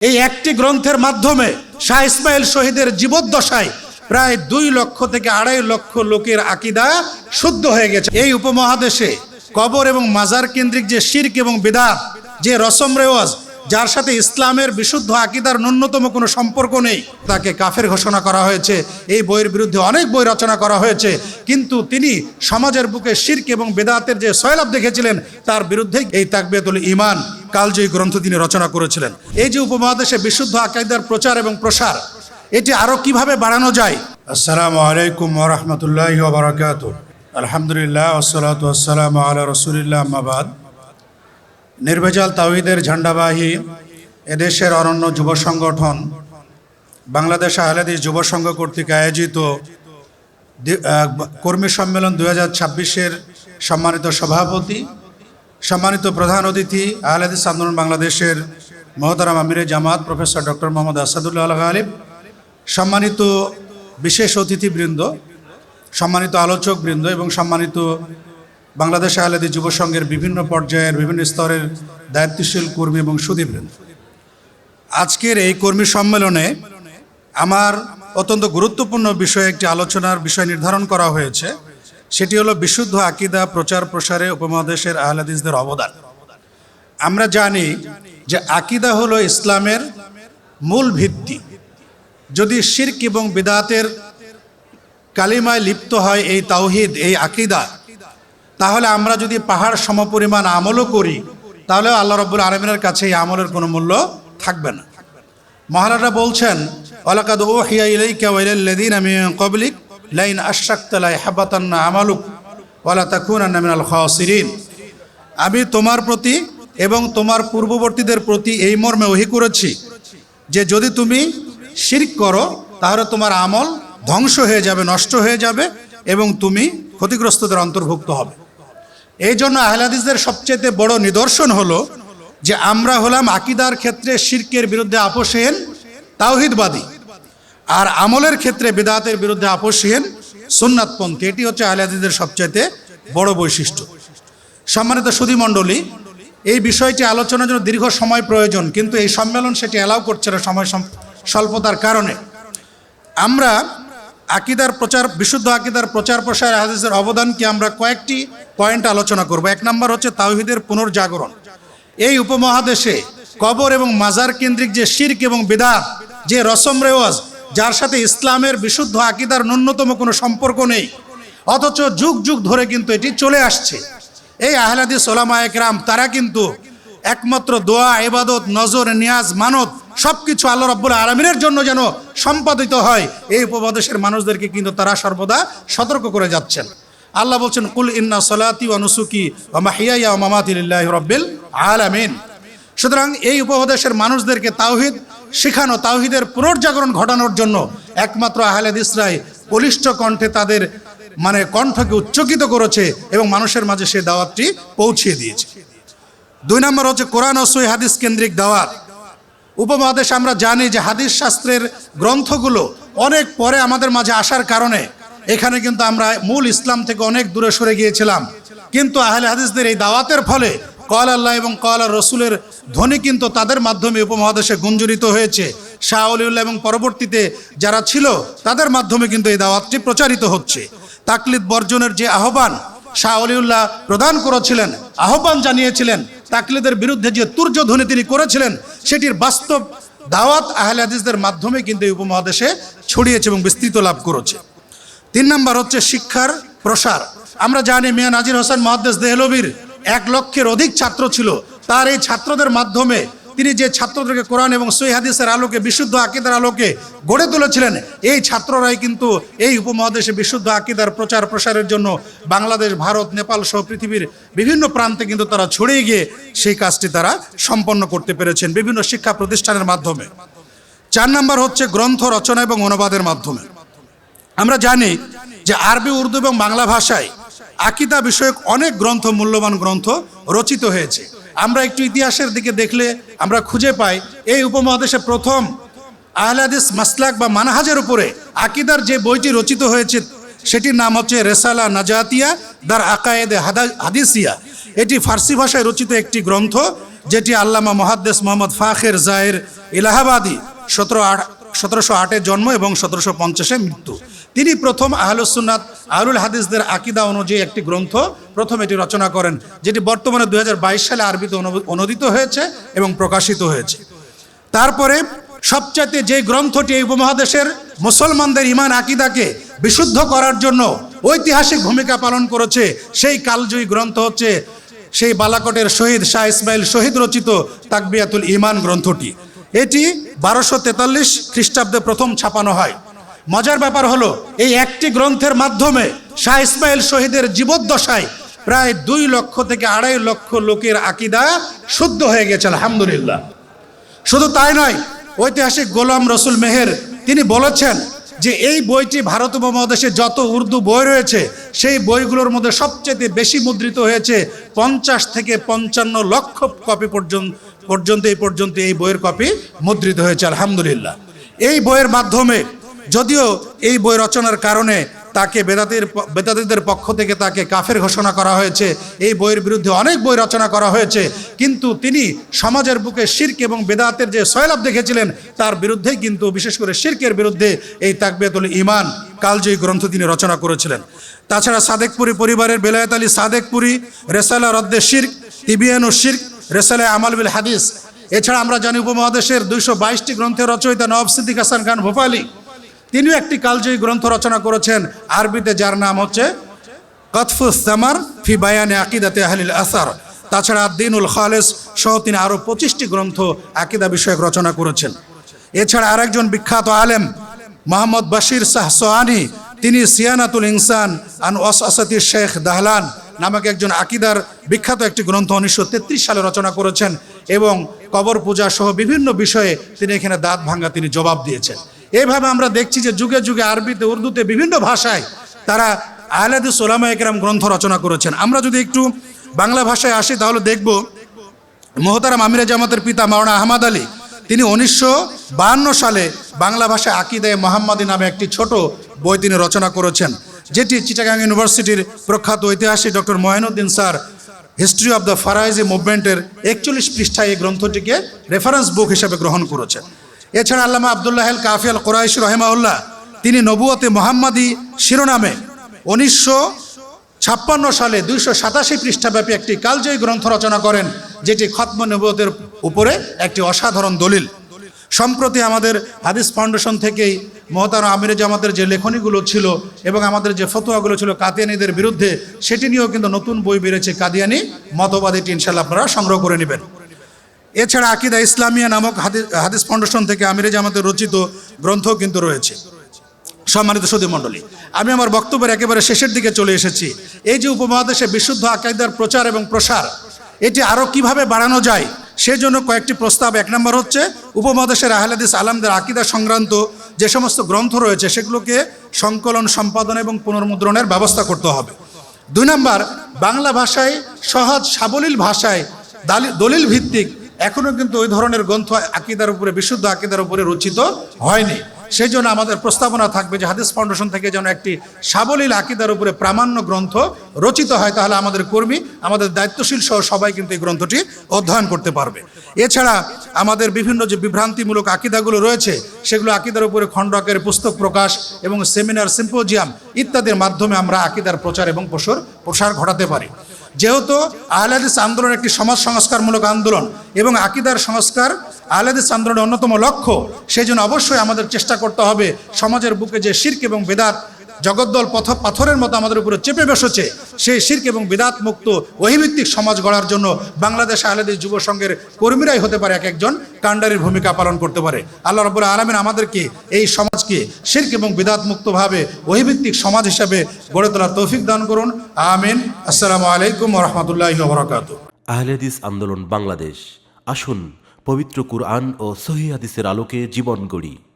এই একটি গ্রন্থের মাধ্যমে শাহ ইসমাইল শহীদের জীবদ্দশায় প্রায় 2 লক্ষ থেকে 2.5 লক্ষ লোকের আকীদা শুদ্ধ হয়ে গেছে। এই উপমহাদেশে কবর এবং মাজার কেন্দ্রিক যে শিরক এবং বিদআত, যে রসম রেওয়াজ, যার সাথে ইসলামের বিশুদ্ধ আকীদার ন্যূনতম কোনো সম্পর্ক নেই, তাকে কাফের ঘোষণা করা হয়েছে। এই বইয়ের বিরুদ্ধে অনেক বই রচনা করা হয়েছে, কিন্তু তিনি সমাজের বুকে শিরক এবং বিদআতের যে সয়লাব দেখেছিলেন, তার বিরুদ্ধে এই তাকবিয়াতুল ঈমান কালজয়ী গ্রন্থ তিনি রচনা করেছিলেন। এই যে উপমহাদেশে বিশুদ্ধ আকীদার প্রচার এবং প্রসার, এটি আরও কিভাবে বাড়ানো যায়। আসসালামু আলাইকুম ওয়া রাহমাতুল্লাহি ওয়া বারাকাতুহু। আলহামদুলিল্লাহ ওয়াসসালাতু ওয়াসসালামু আলা রাসূলিল্লাহ, আম্মা বাদ। নির্ভেজাল তাওহীদের ঝান্ডাবাহী এদেশের অনন্য যুব সংগঠন বাংলাদেশ আহলে হাদিস যুব সংঘ কর্তৃক আয়োজিত কর্মী সম্মেলন 2026-এর সম্মানিত সভাপতি, সম্মানিত প্রধান অতিথি, আহলে হাদিস আন্দোলন বাংলাদেশের মহতারাম আমিরে জামাত প্রফেসর ডক্টর মোহাম্মদ আসাদুল্লাহ আল গালিব, সম্মানিত বিশেষ অতিথিবৃন্দ, সম্মানিত আলোচকবৃন্দ এবং সম্মানিত বাংলাদেশ আহলে হাদিস যুব সংঘের বিভিন্ন পর্যায়ের বিভিন্ন স্তরের দায়িত্বশীল কর্মী এবং সুধীবৃন্দ, আজকের এই কর্মী সম্মেলনে আমার অত্যন্ত গুরুত্বপূর্ণ বিষয়ে একটি আলোচনার বিষয় নির্ধারণ করা হয়েছে। সেটি হলো বিশুদ্ধ আকীদা প্রচার প্রসারে উপমহাদেশের আহলে হাদিসদের অবদান। আমরা জানি যে আকীদা হলো ইসলামের মূল ভিত্তি। যদি শিরক এবং বিদআতের কালিমায় লিপ্ত হয় এই তাওহীদ, এই আকীদা, তাহলে আমরা যদি পাহাড় সমপরিমাণ আমলও করি, তাহলে আল্লাহ রাব্বুল আলামিনের কাছে এই আমলের কোনো মূল্য থাকবে না। মহারাজা বলছেন, ওয়ালাকাদ উহিয়া ইলাইকা ওয়া ইলাল লাযিনা মিন ক্বাবলিক লাইন আশরাকতা লা ইয়াহবাতান্না আমালুক ওয়া লা তাকুনান্না মিনাল খাসিরিন। আমি তোমার প্রতি এবং তোমার পূর্ববর্তীদের প্রতি এই মর্মে ওহী করেছি যে যদি তুমি শিরক করো, তাহলে তোমার আমল ধ্বংস হয়ে যাবে, নষ্ট হয়ে যাবে এবং তুমি ক্ষতিগ্রস্তদের অন্তর্ভুক্ত হবে। এই জন্য আহলে হাদিসদের সবচেয়ে বড় নিদর্শন হলো যে আমরা হলাম আকীদার ক্ষেত্রে শিরকের বিরুদ্ধে আপোষহীন তাওহীদবাদী, আর আমলের ক্ষেত্রে বিদআতের বিরুদ্ধে আপোষহীন সুন্নাতপন্থী। এটি হচ্ছে আহলে হাদিসদের সবচেয়ে বড় বৈশিষ্ট্য। সম্মানিত সুধীমণ্ডলী, এই বিষয়টি আলোচনার জন্য দীর্ঘ সময় প্রয়োজন, কিন্তু এই সম্মেলন সেটি অ্যালাউ করছে না সময় স্বল্পতার কারণে। আমরা আকীদার প্রচার, বিশুদ্ধ আকীদার প্রচার প্রসার হাদিসের অবদানকে আমরা কয়েকটি পয়েন্ট আলোচনা করব। 1 নম্বর হচ্ছে তাওহীদের পুনর্জাগরণ। এই উপমহাদেশে কবর এবং মাজার কেন্দ্রিক যে শিরক এবং বিদআত, যে রসম রেওয়াজ, যার সাথে ইসলামের বিশুদ্ধ আকীদার ন্যূনতম কোনো সম্পর্ক নেই, অথচ যুগ যুগ ধরে কিন্তু এটি চলে আসছে। এই আহলে হাদিস উলামায়ে কেরাম তারা কিন্তু একমাত্র দোয়া, ইবাদত, নজর, নিয়াজ, মানত সবকিছু আল্লাহ রাব্বুল আলামিনের জন্য যেন সম্পাদিত হয়, এই উপমহাদেশের মানুষদেরকে কিন্তু তারা সর্বদা সতর্ক করে যাচ্ছেন। আল্লাহ বলছেন, কুল ইন্না সলাতি ওয়া নুসুকি ওয়া মাহইয়ায়া ওয়া মামাতি লিল্লাহি রাব্বিল আলামিন। সুতরাং এই উপমহাদেশের মানুষদেরকে তাওহীদ শেখানো, তাওহীদের পুনর্জাগরণ ঘটানোর জন্য একমাত্র আহলে হাদিসরাই বলিষ্ঠ কণ্ঠে তাদের কণ্ঠকে উচ্চকিত করেছে এবং মানুষের মাঝে সেই দাওয়াতটি পৌঁছিয়ে দিয়েছে। 2 নম্বর হচ্ছে কোরআন ও সহিহ হাদিস কেন্দ্রিক দাওয়াত। উপমহাদেশ আমরা জানি যে হাদিস শাস্ত্রের গ্রন্থগুলো অনেক পরে আমাদের মাঝে আসার কারণে এখানে কিন্তু আমরা মূল ইসলাম থেকে অনেক দূরে সরে গিয়েছিলাম, কিন্তু আহলে হাদিসদের এই দাওয়াতের ফলে কল আল্লাহ এবং কল রসুলের ধ্বনি কিন্তু তাদের মাধ্যমে উপমহাদেশে গুঞ্জরিত হয়েছে। শাহ ওলিউল্লাহ এবং পরবর্তীতে যারা ছিল তাদের মাধ্যমে কিন্তু এই দাওয়াতটি প্রচারিত হচ্ছে। তাকলিদ বর্জনের যে আহ্বান শাহ ওলিউল্লাহ প্রদান করেছিলেন, আহ্বান জানিয়েছিলেন, তাকলিদের বিরুদ্ধে যে তুর্যধ্বনি তিনি করেছিলেন, সেটির বাস্তব দাওয়াত আহলে হাদিসদের মাধ্যমে কিন্তু এই উপমহাদেশে ছড়িয়েছে এবং বিস্তৃত লাভ করেছে। 3 নম্বর হচ্ছে শিক্ষার প্রসার। আমরা জানি মিয়া নাজির হোসেন মুহাদ্দিস দেহলভির 1 লক্ষের অধিক ছাত্র ছিল। তার এই ছাত্রদের মাধ্যমে তিনি যে ছাত্রদেরকে কোরআন এবং সহিহ হাদিসের আলোকে, বিশুদ্ধ আকীদার আলোকে গড়ে তুলেছিলেন, এই ছাত্ররাই কিন্তু এই উপমহাদেশে বিশুদ্ধ আকীদার প্রচার প্রসারের জন্য বাংলাদেশ, ভারত, নেপাল সহ পৃথিবীর বিভিন্ন প্রান্তে কিন্তু তারা ছড়িয়ে গিয়ে সেই কাজটি তারা সম্পন্ন করতে পেরেছেন বিভিন্ন শিক্ষা প্রতিষ্ঠানের মাধ্যমে। 4 নম্বর হচ্ছে গ্রন্থ রচনা এবং অনুবাদের মাধ্যমে। আমরা জানি যে আরবি, উর্দু এবং বাংলা ভাষায় আকীদা বিষয়ক অনেক গ্রন্থ, মূল্যবান গ্রন্থ রচিত হয়েছে। আমরা একটু ইতিহাসের দিকে দেখলে আমরা খুঁজে পাই এই উপমহাদেশে প্রথম আহলে হাদিস মাসলাক বা মানহাজের উপরে আকীদার যে বইটি রচিত হয়েছে সেটির নাম হচ্ছে রেসালা নাজাতিয়া দার আকায়েদে হাদিসিয়া। এটি ফার্সি ভাষায় রচিত একটি গ্রন্থ। যেটি আল্লামা মুহাদ্দিস মোহাম্মদ ফাখির জাহির ইলাহাবাদী 1708-এ জন্ম এবং 1750-এ মৃত্যু। তিনি প্রথম আহলুস সুন্নাত আহলুল হাদিসদের আকীদা অনুযায়ী একটি গ্রন্থ প্রথম এটি রচনা করেন, যেটি বর্তমানে 2022 সালে আরবিতে অনুদিত হয়েছে এবং প্রকাশিত হয়েছে। তারপরে সবচাইতে যে গ্রন্থটি এই উপমহাদেশের মুসলমানদের ঈমান আকীদাকে বিশুদ্ধ করার জন্য ঐতিহাসিক ভূমিকা পালন করেছে, সেই কালজয়ী গ্রন্থ হচ্ছে সেই বালাকোটের শহীদ শাহ ইসমাইল শহীদ রচিত তাকবিয়াতুল ঈমান গ্রন্থটি। এটি 1243 খ্রিস্টাব্দে প্রথম ছাপানো হয়। মজার ব্যাপার হলো এই একটি গ্রন্থের মাধ্যমে শাহ ইসমাইল শহীদের জীবদ্দশায় প্রায় 2 লক্ষ থেকে 2.5 লক্ষ লোকের আকীদা শুদ্ধ হয়ে গেছে, আলহামদুলিল্লাহ। শুধু তাই নয়, ঐতিহাসিক গোলাম রসুল মেহের তিনি বলেছেন যে এই বইটি ভারত উপমহাদেশে যত উর্দু বই রয়েছে সেই বইগুলোর মধ্যে সবচেয়ে বেশি মুদ্রিত হয়েছে 50 থেকে 55 লক্ষ কপি পর্যন্ত এই বইয়ের কপি মুদ্রিত হয়েছে, আলহামদুলিল্লাহ। এই বইয়ের মাধ্যমে, যদিও এই বই রচনার কারণে তাকে বেদাতীদের পক্ষ থেকে তাকে কাফের ঘোষণা করা হয়েছে, এই বইয়ের বিরুদ্ধে অনেক বই রচনা করা হয়েছে, কিন্তু তিনি সমাজের বুকে শিরক এবং বেদাতের যে সয়লাভ দেখেছিলেন তার বিরুদ্ধেই, কিন্তু বিশেষ করে শিরকের বিরুদ্ধে এই তাকবিয়াতুল ঈমান কালজয়ী গ্রন্থ তিনি রচনা করেছিলেন। তাছাড়া সাদেকপুরি পরিবারের বেলায়েত আলী সাদেকপুরি রেসালা রদ্দে শিরক, তিবিয়ানুশ শিরক, রেসালা আমাল বিল হাদিস। এছাড়া আমরা জানি উপমহাদেশের 222টি গ্রন্থের রচয়িতা নওয়াব সিদ্দিক হাসান খান ভোপালী, তিনিও একটি কালজয়ী গ্রন্থ রচনা করেছেন আরবিতে, যার নাম হচ্ছে কতফুস সামার ফি বায়ানে আকিদাতে আহলিল আসার। তাছাড়া আদ-দীনুল খালেস সহ তিনি আরও 25টি গ্রন্থ আকীদা বিষয়ক রচনা করেছেন। এছাড়া আরেকজন বিখ্যাত আলেম মোহাম্মদ বাশির শাহ সোহানি, তিনি সিয়ানাতুল ইনসান আন ওয়াসওয়াসাতি শেখ দাহলান নামক একজন আকীদার বিখ্যাত একটি গ্রন্থ 1933 সালে রচনা করেছেন এবং কবর পূজা সহ বিভিন্ন বিষয়ে তিনি এখানে দাঁত ভাঙ্গা তিনি জবাব দিয়েছেন। এইভাবে আমরা দেখছি যে যুগে যুগে আরবিতে, উর্দুতে, বিভিন্ন ভাষায় তারা আহলে হাদিস উলামায়ে কেরাম গ্রন্থ রচনা করেছেন। আমরা যদি একটু বাংলা ভাষায় আসি তাহলে দেখব মোহতারাম আমিরে জামাতের পিতা মাওলানা আহমদ আলী, তিনি 1952 সালে বাংলা ভাষায় আকীদায়ে মোহাম্মদী নামে একটি ছোট বই তিনি রচনা করেছেন, যেটি চিটাগাং ইউনিভার্সিটির প্রখ্যাত ঐতিহাসিক doctor Moinuddin sir history of the Faraizi মুভমেন্টের 41 পৃষ্ঠায় এই গ্রন্থটিকে রেফারেন্স বুক হিসেবে গ্রহণ করেছেন। এছাড়া আল্লামা আব্দুল্লাহ আল কাফি আল কুরাইশি রহিমাহুল্লাহ, তিনি নবুয়তে মোহাম্মদী শিরোনামে 1956 সালে 287 পৃষ্ঠাব্যাপী একটি কালজয়ী গ্রন্থ রচনা করেন, যেটি খতম নবুয়তের উপরে একটি অসাধারণ দলিল। সম্প্রতি আমাদের হাদিস ফাউন্ডেশন থেকেই মোহতারাম আমিরে জামাতের যে লেখনীগুলো ছিল এবং আমাদের যে ফতোয়াগুলো ছিল কাদিয়ানীদের বিরুদ্ধে, সেটি নিয়েও কিন্তু নতুন বই বেরিয়েছে, কাদিয়ানী মতবাদ, এটি ইনশাআল্লাহ আপনারা সংগ্রহ করে নেবেন। এছাড়া আকিদা ইসলামিয়া নামক হাদিস ফাউন্ডেশন থেকে আমিরে জামাতের রচিত গ্রন্থ কিন্তু রয়েছে। সম্মানিত সুধী মণ্ডলী, আমি আমার বক্তব্যের একেবারে শেষের দিকে চলে এসেছি। এই যে উপমহাদেশে বিশুদ্ধ আকীদার প্রচার এবং প্রসার, এটি আরও কিভাবে বাড়ানো যায় সেজন্য কয়েকটি প্রস্তাব। 1 নম্বর হচ্ছে উপমহাদেশের আহলে হাদিস আলেমদের আকীদা সংক্রান্ত যে সমস্ত গ্রন্থ রয়েছে সেগুলোকে সংকলন, সম্পাদন এবং পুনর্মুদ্রণের ব্যবস্থা করতে হবে। 2 নম্বর, বাংলা ভাষায় সহজ সাবলীল ভাষায় দলিল ভিত্তিক এখনও কিন্তু ওই ধরনের গ্রন্থ আকীদার উপরে, বিশুদ্ধ আকীদার উপরে রচিত হয়নি। সেই জন্য আমাদের প্রস্তাবনা থাকবে যে হাদিস ফাউন্ডেশন থেকে যেন একটি সাবলীল আকীদার উপরে প্রামাণ্য গ্রন্থ রচিত হয়, তাহলে আমাদের কর্মী, আমাদের দায়িত্বশীল সহ সবাই কিন্তু এই গ্রন্থটি অধ্যয়ন করতে পারবে। এছাড়া আমাদের বিভিন্ন যে বিভ্রান্তিমূলক আকীদাগুলো রয়েছে সেগুলো আকীদার উপরে খণ্ড আকারে পুস্তক প্রকাশ এবং সেমিনার, সিম্পোজিয়াম ইত্যাদির মাধ্যমে আমরা আকীদার প্রচার এবং প্রসার ঘটাতে পারি। যেহেতু আহলে হাদিস আন্দোলন একটি সমাজ সংস্কারমূলক আন্দোলন এবং আকীদার সংস্কার আহলে হাদিস আন্দোলনের অন্যতম লক্ষ্য, সেই জন্য অবশ্যই আমাদের চেষ্টা করতে হবে সমাজের বুকে যে শিরক এবং বেদাত জগদ্দল পাথরের মতো আমাদের উপরে চেপে বসেছে, সেই শিরক এবং বিদাত মুক্ত ওহীভিত্তিক সমাজ গড়ার জন্য বাংলাদেশ আহলে হাদিস যুব সংঘের কর্মীরাই হতে পারে একজন কাণ্ডারির ভূমিকা পালন করতে পারে। আল্লাহ রাব্বুল আলামিন আমাদেরকে এই সমাজকে শিরক এবং বিদাত মুক্তভাবে ওহীভিত্তিক সমাজ হিসাবে গড়ে তোলার তৌফিক দান করুন, আমিন। আসসালামু আলাইকুম ওয়া রাহমাতুল্লাহি ওয়া বারাকাতুহু। আহলে হাদিস আন্দোলন বাংলাদেশ, আসুন পবিত্র কুরআন ও সহিহ হাদিসের আলোকে জীবন গড়ি।